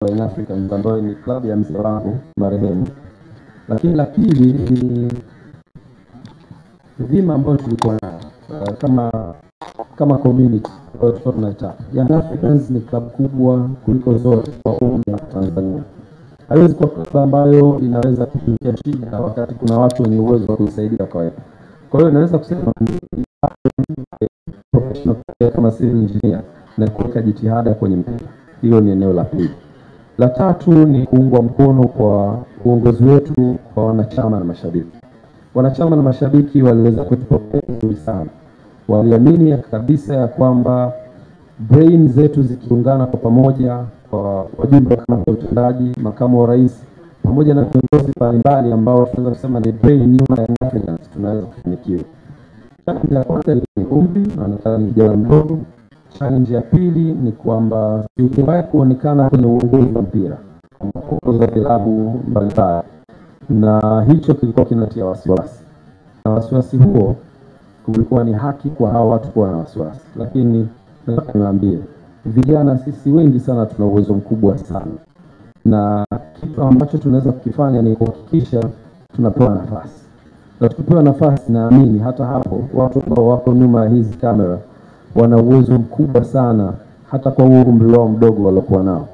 Young Africans ambayo ni klabu ya mzee wangu marehemu. Lakini la pili ni dhima ambayo tulikuwa kama community ambayo tulikuwa tunaitaka. Young Africans ni klabu kubwa kuliko zote kwa umma Tanzania. Haiwezi kuwa klabu ambayo inaweza kufikia shida wakati kuna watu wenye uwezo wa kusaidia kwa hiyo. Kwa hiyo naweza kusema professional kama civil engineer na kuweka jitihada kwenye mpira. Hiyo ni eneo la pili. La tatu ni kuungwa mkono kwa uongozi wetu kwa wanachama na mashabiki. Wanachama na mashabiki waliweza kutupokea vizuri sana. Waliamini kabisa ya kwamba brain zetu zikiungana kwa pamoja, kwa wajumbe kama utendaji, makamu wa rais pamoja na viongozi mbalimbali ambao tunaweza kusema ni brain nyuma ya Africans, tunaweza kufanikiwa. Challenge ya kwanza ni umri, na ni kijana mdogo. Challenge ya pili ni kwamba tuliwahi kuonekana kwenye uongozi wa mpira kama kuongoza vilabu mbalimbali, na hicho kilikuwa kinatia wasiwasi. Na wasiwasi huo kulikuwa ni haki kwa hao watu kuwa na wasiwasi, lakini nataka niwaambie vijana, sisi wengi sana tuna uwezo mkubwa sana, na kitu ambacho tunaweza kukifanya ni kuhakikisha tunapewa nafasi. Na tukipewa nafasi, naamini hata hapo watu ambao wako nyuma ya hizi kamera wana uwezo mkubwa sana hata kwa umri wao mdogo waliokuwa nao.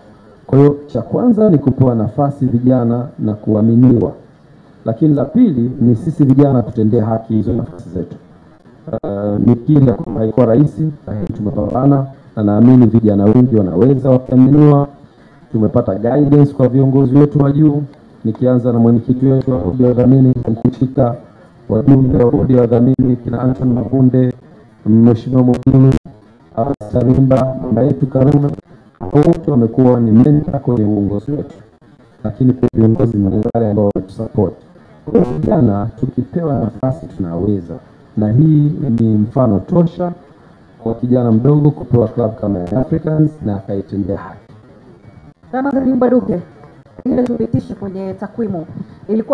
Kwa hiyo cha kwanza ni kupewa nafasi vijana na kuaminiwa. Lakini la pili ni sisi vijana tutendee haki hizo nafasi zetu. Nikiri kwamba haikuwa rahisi, lakini tumepambana na naamini vijana wengi wanaweza wakiaminiwa. Tumepata guidance kwa viongozi wetu wa juu, nikianza na mwenyekiti wetu wa bodi ya wadhamini Mkuchika, wajumbe wa bodi ya wadhamini kina Anton Mavunde, Mheshimiwa Mwalimu Salimba, mama yetu Karuna, wote wamekuwa ni mentor kwenye uongozi wetu. Lakini kwa viongozi mbalimbali ambao wanatusupport. Vijana tukipewa nafasi tunaweza, na hii ni mfano tosha kwa kijana mdogo kupewa club kama Africans na akaitendea haki. Ramadhani Mbaruke, ile tulitisha kwenye takwimu ilikuwa